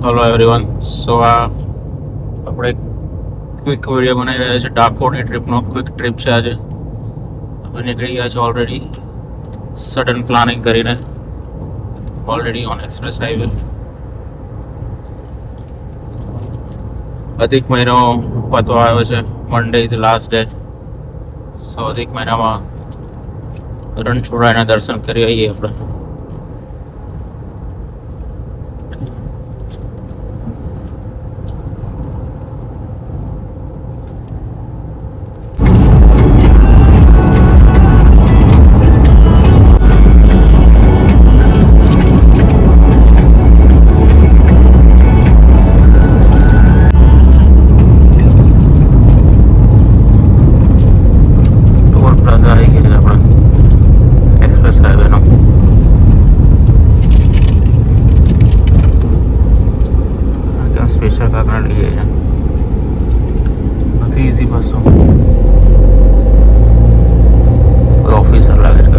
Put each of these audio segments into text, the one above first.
Hello everyone. સો આ આપણે quick video બનાવી રહ્યા છે. ડાકોરની ટ્રીપનો ક્વિક ટ્રીપ છે. આજે અમે નીકળી ગયા છે ઓલરેડી સડન પ્લાનિંગ કરીને, ઓલરેડી ઓન એક્સપ્રેસ હાઈવે. અધિક મહિનો પતવા આવ્યો છે. મંડે ઇઝ લાસ્ટ ડે. સો અધિક મહિનામાં રણછોડરાયના દર્શન કરી આવીએ આપણે. નથી ઈઝી બસો ઓફિસર લાગે છે.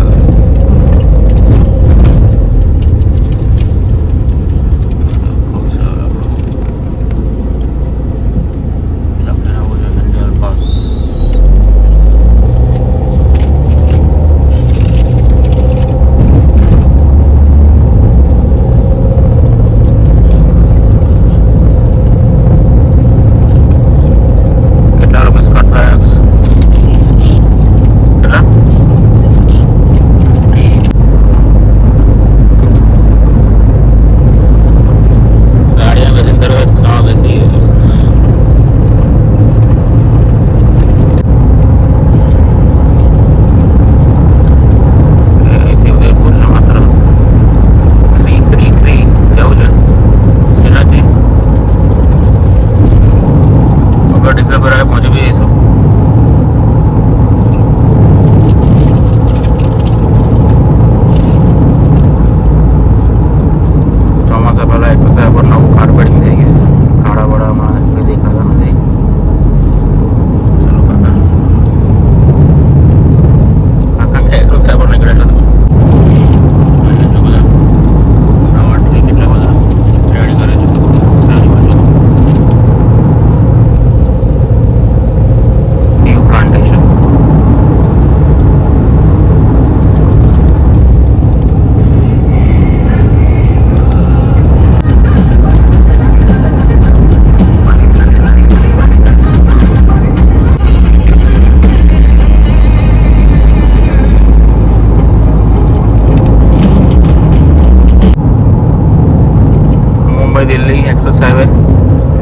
દિલ્હી એક્સપ્રેસ હાઈવે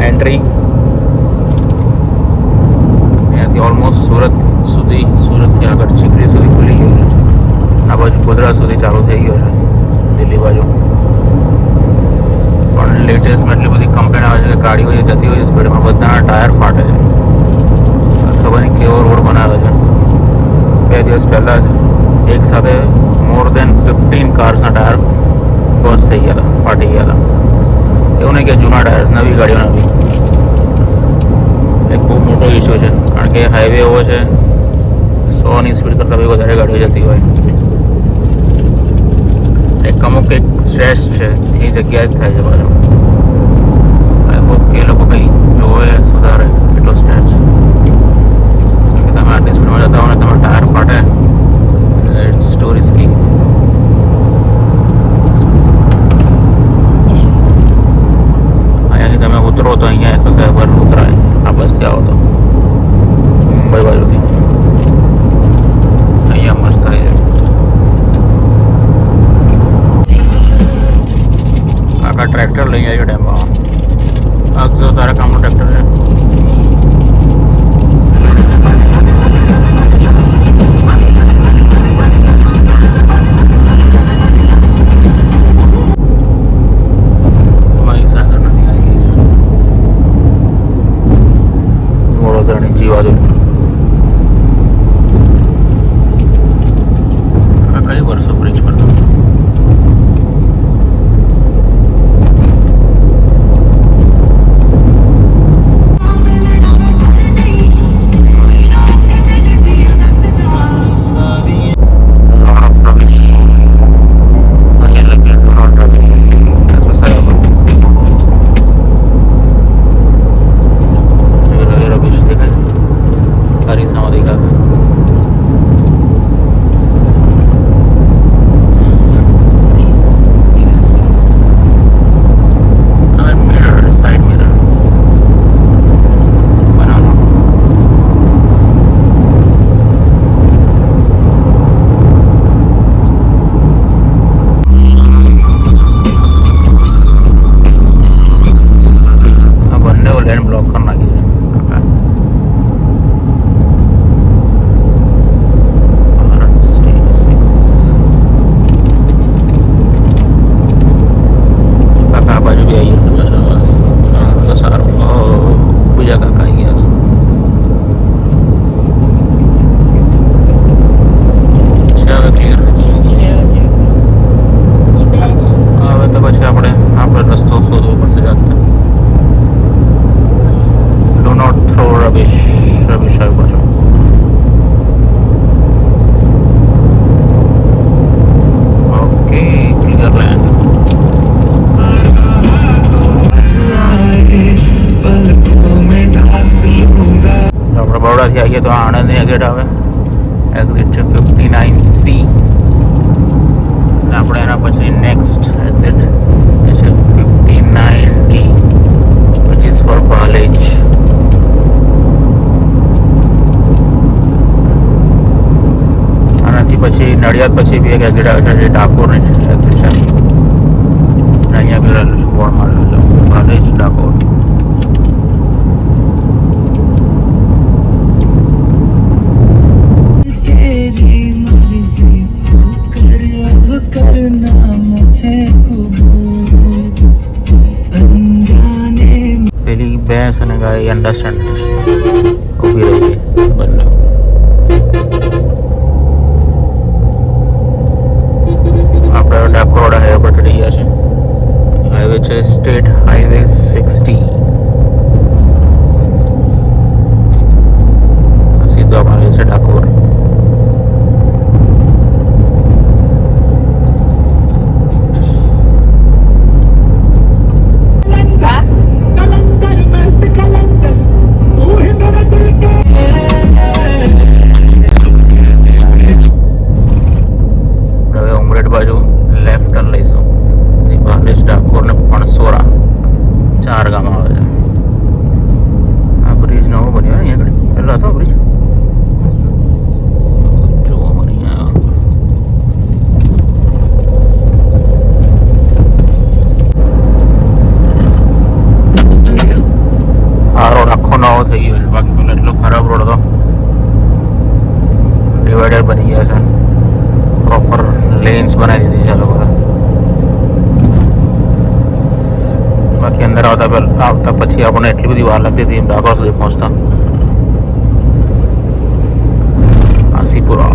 એન્ટ્રી ત્યાંથી ઓલમોસ્ટ સુરત સુધી, સુરતથી આગળ ચીખલી સુધી ખુલી ગયું છે. આ બાજુ ગોધરા સુધી ચાલુ થઈ ગયો છે દિલ્હી બાજુ. પણ લેટેસ્ટમાં એટલી બધી કમ્પ્લેન આવે છે કે ગાડીઓ જે જતી હોય છે સ્પીડમાં બધાના ટાયર ફાટે છે. ખબર નહીં કેવો રોડ બનાવે છે. 2 દિવસ પહેલાં જ એક સાથે મોર દેન 15 કાર્સના ટાયર બસ થઈ ગયા હતા, ફાટી ગયા હતા. એવું નહીં કે જૂના ટાયર્સ, નવી ગાડીઓ નવી. એક બહુ મોટો ઇસ્યુ છે, કારણ કે હાઈવે એવો છે 100ની સ્પીડ કરતાં બી વધારે ગાડીઓ જતી હોય. અમુક એક સ્ટ્રેસ છે એ જગ્યાએ જ થાય છે પાછો. આઈ હોપ કે એ લોકો કંઈ જોવે, સુધારે એટલો સ્ટ્રેસ. કે તમે આટલી સ્પીડમાં જતા હો ને તમારા ટાયર ફાટે, ઇટ્સ ટુ રિસ્કી. તમે ઉતરો તો અહીંયા એક્સપ્રેસ હાઈવે પર ઉતરાય. આ બસથી આવો તો મુંબઈ બાજુથી અહીંયા મસ્ત થાય છે. કાકા ટ્રેક્ટર લઈ આવ્યો ડેમમાં. આગજો તારા કામનું ટ્રેક્ટર છે. લેન બ્લોક કરી નાખી છે. કાકા આ બાજુ બી આવી જશે પાછળ. તો સારું. બીજા કાકા આવી ગયા. હવે તો પછી આપણે રસ્તો શોધવો પડશે જાતે. ડુ નોટ થ્રો રબિશ આવ્યો પાછો. Okay clear land. આપણે બરોડાથી આવીએ તો આણંદની એક્ઝિટ આવે. એક્ઝિટ છે 59C. આપણે એના પછી નેક્સ્ટ એક્ઝિટ એ છે 59D, which is for Palej. આનાથી પછી નડિયાદ પછી બી એક એક્ઝિટ આવે છે જે ડાકોરની એક્ઝિટ છે. અહીંયા બી રહેલું છું બોર્ડ મારેલું છે પાલેજ ડાકોર. પેલી ભેંસ અને ગાય અન્ડરસ્ટેન્ડ ઊભી રહી ગઈ બંને. આપણે ડાકોર હાઈવે પર ચડી ગયા છે. હાઈવે છે સ્ટેટ હાઈવે 60. સીધો અમારે છે ડાકોર. બાજુ લેફ્ટ ટર્ન લઈશું. પાલેજ ડાકોર ને પણસોરા 4 ગામ આવે છે. આ બ્રિજ નવો બન્યો ને અહીંયા આગળ. પહેલો હતો બ્રિજ જોવા મળી આવ્યો. આ રોડ આખો નવો થઈ ગયો છે. બાકી પેલો એટલો ખરાબ રોડ હતો. ડિવાઈડર બની ગયા છે. પ્રોપર લેન્સ બનાવી દીધી છે લોકોએ. બાકી અંદર આવતા પછી આપણને એટલી બધી વાર લાગતી હતી ડાકોર સુધી પહોંચતા. આસીપુરા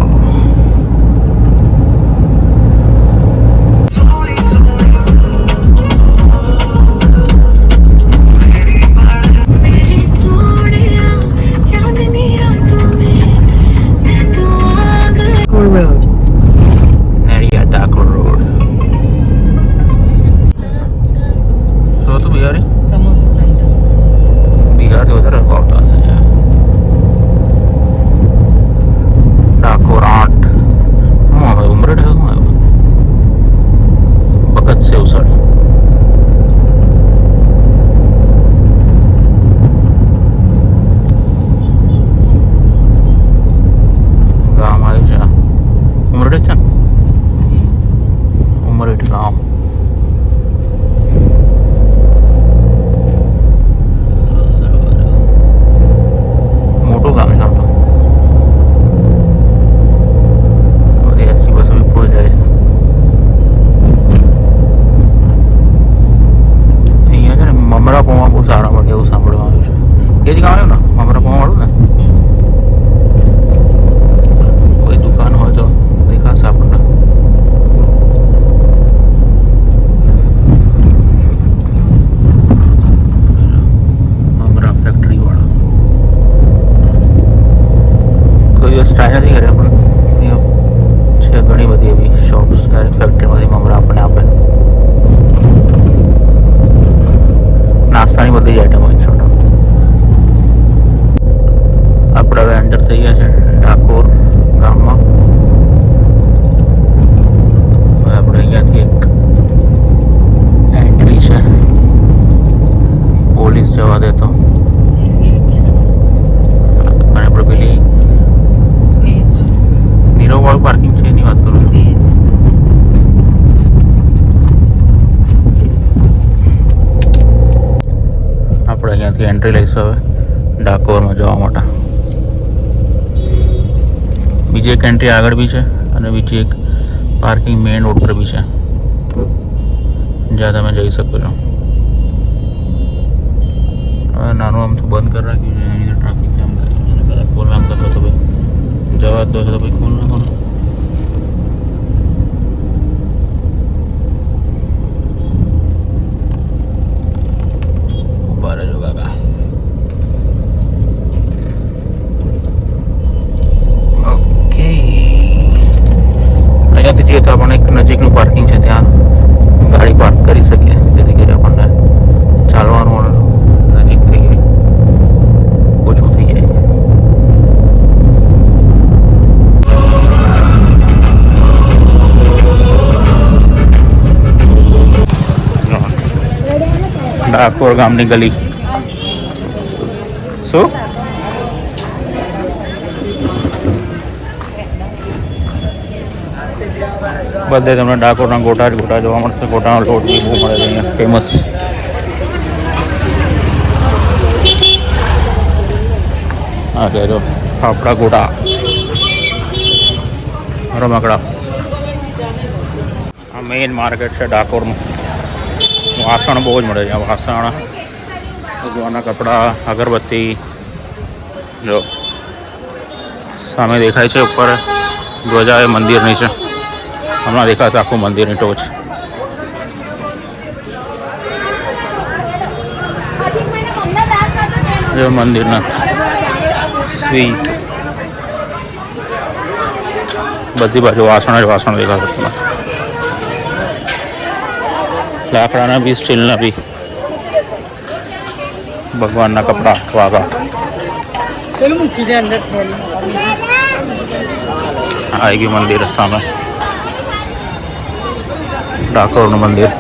ટ્રાય નથી કર્યા પણ છે ઘણી બધી એવી શોપ્સ ફેક્ટરીમાંથી મમરા આપણને આપે. નાસ્તાની બધી જ આઈટમ હોય. છોટા અહીંયાથી એન્ટ્રી લઈશું હવે ડાકોરમાં જવા માટે. બીજી એક એન્ટ્રી આગળ બી છે અને બીજી એક પાર્કિંગ મેઇન રોડ પર બી છે જ્યાં તમે જઈ શકો છો. હવે નાનું આમ તો બંધ કરી રાખ્યું છે, એની ટ્રાફિક જામ થાય અને કદાચ ખોલ નાખતો તો ભાઈ જવા દો તો ભાઈ ખોલ નાખો ને. ઉભા રહેજો કાકા. ઓકે, અહીંયાથી જઈએ તો આપણને એક નજીકનું પાર્કિંગ છે, ત્યાં ગાડી પાર્ક કરી શકીએ, જેથી કરીને આપણને ચાલવાનું નજીક થઈ જાય, ઓછું થઈ જાય. ડાકોર ગામની ગલી. શું બધે તમને ડાકોરના ગોટા જ ગોટા જોવા મળશે. ગોટાનો લોટ બી બહુ મળે છે અહીંયા, ફેમસ. હા કહેજો ફાફડા ગોટા, રમકડા. આ મેઇન માર્કેટ છે ડાકોરનું. વાસણ બહુ જ મળે છે. વાસણ, ભગવાનના કપડાં, અગરબત્તી. જો સામે દેખાય છે ઉપર ધ્વજા એ મંદિરની છે. હમણાં દેખાશે આખું મંદિરની ટોચ. જો મંદિરના સ્વીટ, બધી બાજુ વાસણ જ વાસણ દેખાશે તમને. લાકડાના બી, સ્ટીલના બી, ભગવાનના કપડા, વાઘા. આવી ગયું મંદિર સામે, ડાકોરનું મંદિર.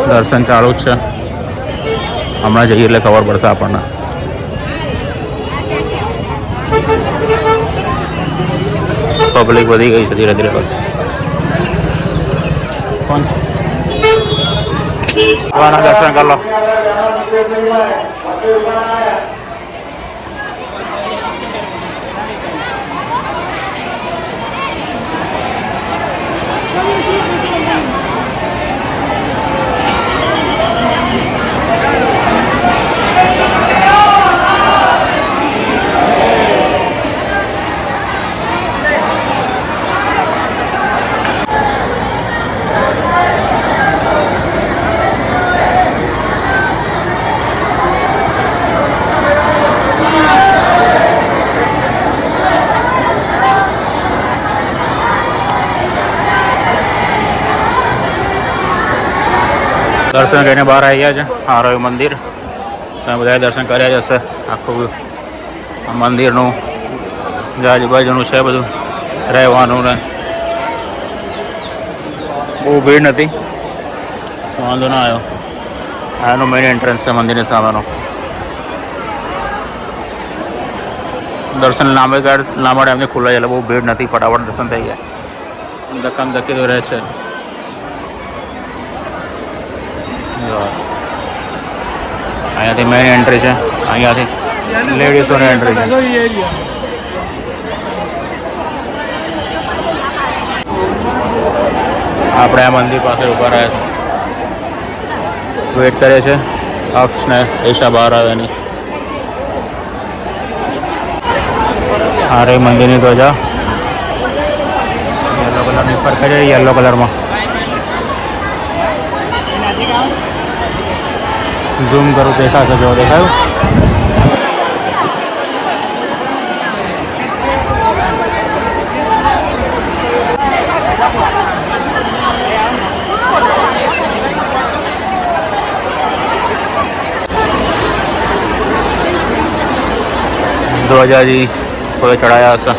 દર્શન ચાલુ જ છે, હમણાં જઈએ એટલે ખબર પડશે આપણને. પબ્લિક વધી ગઈ છે ધીરે ધીરે. કોણ ભગવાનના દર્શન કરી લો. દર્શન કરીને બહાર આવી ગયા છે. આ રહ્યું મંદિર. તમે બધા દર્શન કર્યા જ હશે. આખું મંદિરનું જે આજુબાજુનું છે બધું રહેવાનું ને બહુ ભીડ નથી, વાંધો ના આવ્યો. આનો મેઇન એન્ટ્રન્સ છે મંદિરની સામેનો. દર્શન લાંબા ટાઈમથી ખુલ્લા છે એટલે બહુ ભીડ નથી, ફટાફટ દર્શન થઈ ગયા. ધક્કામ ધક્કી તો રહે છે. અહીંયાથી મેઇન એન્ટ્રી છે, અહીંયાથી લેડીઝોની એન્ટ્રી છે. આપણે આ મંદિર પાસે ઊભા રહ્યા છે, વેઇટ કરે છે અક્ષ ને એશા બહાર આવે એની. આ રહી મંદિરની ધ્વજા, યલો કલરની પર છે, યલો કલરમાં. ઝૂમ કરું દેખાશે, જો દેખાયું. ધ્વજાજી કોઈ ચડાયા હશે.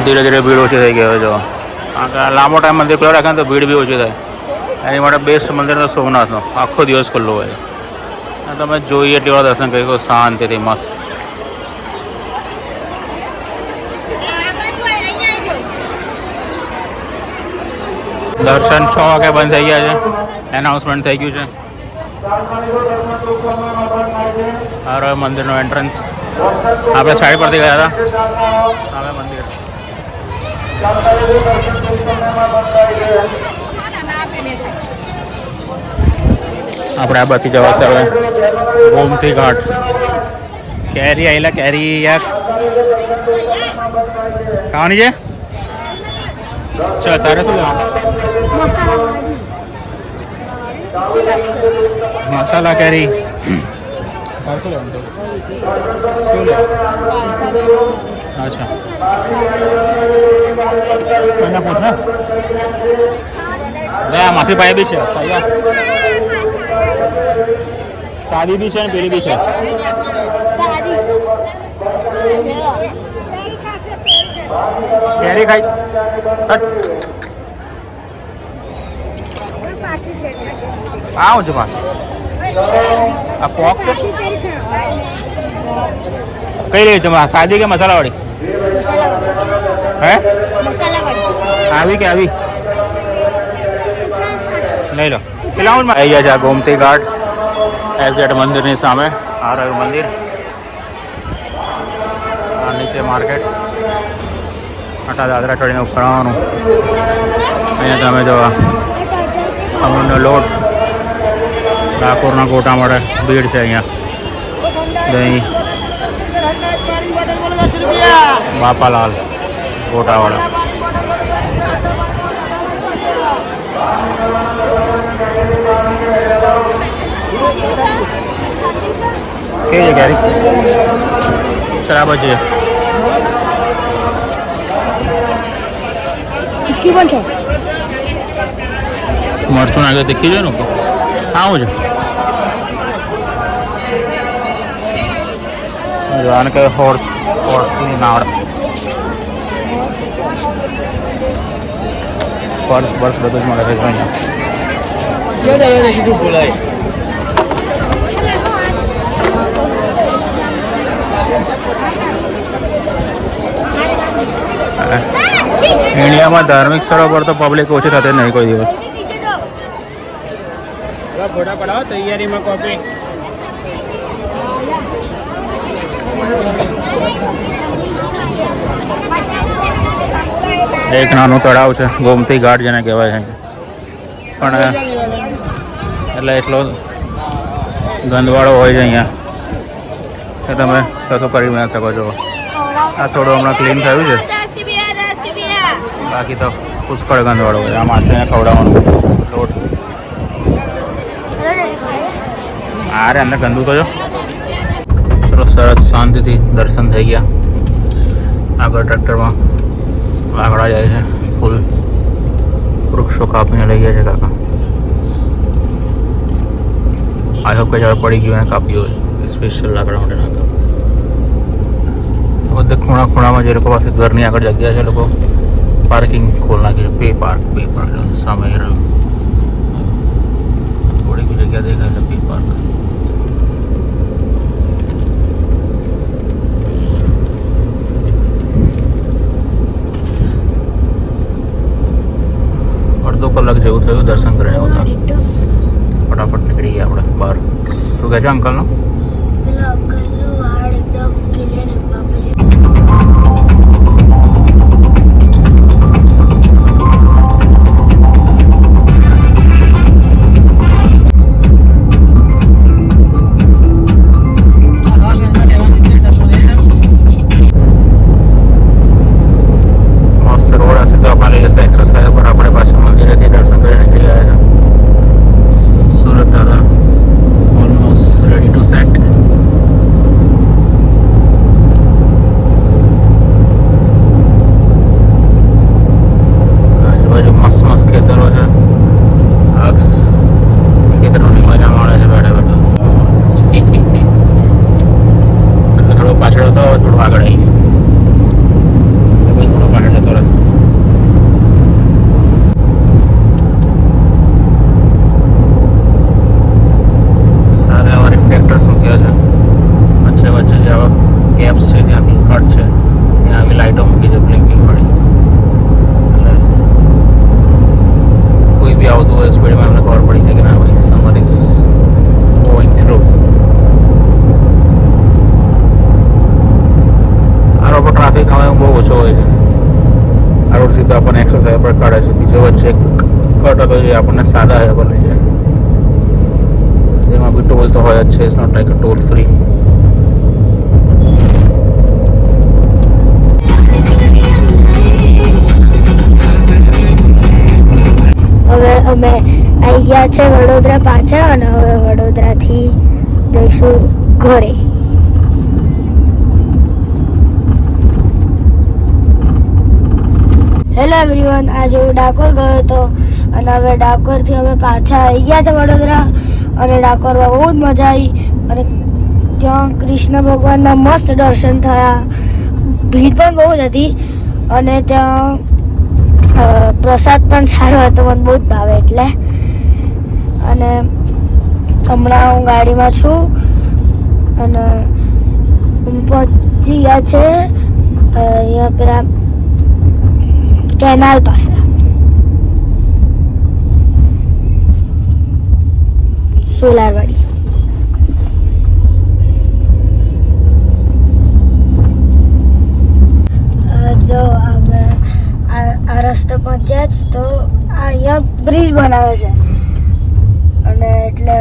ધીરે ધીરે ભીડ ઓછી થઈ ગઈ હવે. જો લાંબો ટાઈમ મંદિર ખુલ્લા રાખે ને તો ભીડ બી ઓછી થાય. એની માટે બેસ્ટ મંદિર તો સોમનાથનો, આખો દિવસ ખુલ્લો હોય. અને તમે જોઈએ એટલી વાર દર્શન કરી શકો શાંતિથી મસ્ત. દર્શન 6 વાગે બંધ થઈ ગયા છે, એનાઉન્સમેન્ટ થઈ ગયું છે. આ રહ્યો મંદિરનો એન્ટ્રન્સ. આપણે સાઈડ પરથી ગયા હતા, હવે મંદિર. આપણે આ બાજુ જવાશે હવે ગોમતી ઘાટ. કેરી આવેલા, કેરી યાર ખાવાની છે. ચાલ તારે શું લેવાનું? મસાલા કેરી. અચ્છા પૂછ ને. માસી ભાઈ બી છે, સાદી બી છે ને પેલી બી છે. કેરી ખાઈશ? આવું છે પાછું. આ પોક છે કઈ રહી છે, સાદી કે મસાલા વાળી? હે આવી કે આવી લઈ લો. કેટલામાં આવી ગયા છે આ ગોમતી ઘાટ એક્ઝેક્ટ મંદિરની સામે. આ રહ્યું મંદિર, આ નીચે માર્કેટ. આટા દાદરા ચડીને ઉપર આવવાનું. અહીંયા તમે જો અમૂલનો લોટ, ડાકોરના ગોટા મળે, ભીડ છે અહીંયા. દહીં, બાપાલાલ ગોટાવાળા. કેવી છે કેરી? બરાબર છે. તીખી પણ છે, મરચું નાખે તીખી છે ને. આવું છે આને કે હોર્સની નાવડ. પર્સ બર્સ બધું જ મળે છે અહીંયા. બોલાય ઇન્ડિયામાં ધાર્મિક સ્થળો પર તો પબ્લિક ઓછી થતી નહીં કોઈ દિવસ. ફોટા પડાવો તૈયારીમાં કોપી. એક નાનું તળાવ છે, ગોમતી ઘાટ જેને કહેવાય છે, પણ એટલે એટલો ગંદવાળો હોય છે અહીંયા કે તમે કશું કરી ના શકો છો. આ થોડું હમણાં ક્લીન થયું છે, બાકી તો પુષ્કળ ગંદવાળો હોય. આ માછલીને ખવડાવવાનું લોટ. અરે અંદર ગંદુ તો જો. ચલો સરસ શાંતિથી દર્શન થઈ ગયા. આગળ ટ્રેક્ટરમાં લાકડા જાય છે, ફૂલ વૃક્ષો કાપીને લઈ ગયા છે કાકા. આઈ હોપ કે ઝાડ પડી ગયું અને કાપ્યું હોય સ્પેશિયલ લાકડા માટે નાખા. બધા ખૂણા ખૂણામાં જે લોકો પાસે ઘરની આગળ જગ્યા છે, લોકો પાર્કિંગ ખોલ નાખી છે. પે પાર્ક સામે રહ્યું. થોડીક જગ્યા દેખાય છે પે પાર્ક. અડધો કલાક જેવું થયું દર્શન કરીને આવતા. ફટાફટ નીકળી ગયા આપણે બહાર. શું કહે છે અંકલનો? આપણે કાઢીશું. બીજો વચ્ચે એક કટ હતો જે આપણને સાદા હાઈવે પર લઈ જાય, જેમાં બી ટોલ તો હોય જ છે. It's not like a toll free. હવે અમે આવી ગયા છે વડોદરા પાછળ અને હવે વડોદરાથી જઈશું ઘરે. હેલો એવરીવન, આજે હું ડાકોર ગયો હતો અને હવે ડાકોરથી અમે પાછા આવી ગયા છે વડોદરા. અને ડાકોરમાં બહુ જ મજા આવી અને ત્યાં કૃષ્ણ ભગવાનના મસ્ત દર્શન થયા. ભીડ પણ બહુ જ હતી અને ત્યાં પ્રસાદ પણ સારો હતો, મને બહુ જ ભાવે એટલે. અને હમણાં હું ગાડીમાં છું અને પહોંચી ગયા છે અહીંયા પેલા કેનાલ પાસે. સોલારવાડી. જો અમે આ રસ્તે પહોંચ્યા જ તો અહીંયા બ્રિજ બનાવે છે અને એટલે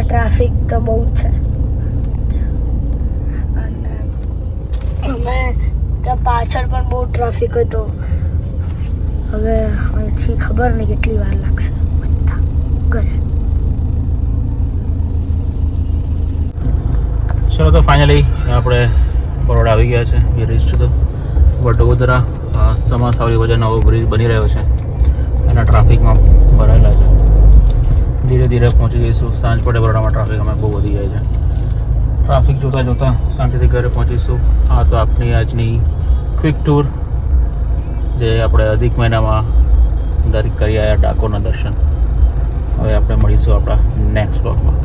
ટ્રાફિક તો બહુ જ છે. અને અમે ત્યાં પાછળ પણ બહુ ટ્રાફિક હતો. હવે અહીંથી ખબર નહીં કેટલી વાર લાગશે બધા ઘરે. ચલો તો ફાઇનલી આપણે બરોડા આવી ગયા છે. વી રીચ ટુ ધ વડોદરા. સમાસાવરી વચ્ચે નવો બ્રિજ બની રહ્યો છે અને ટ્રાફિકમાં ભરાયેલા છે. ધીરે ધીરે પહોંચી જઈશું. સાંજ પડે બરોડામાં ટ્રાફિક અમે બહુ વધી જાય છે. ટ્રાફિક જોતાં જોતાં શાંતિથી ઘરે પહોંચીશું. આ તો આપણી આજની ક્વિક ટૂર, જે આપણે અધિક મહિનામાં કરી આવ્યા ડાકોરના દર્શન. હવે આપણે મળીશું આપણા નેક્સ્ટ બ્લોગમાં.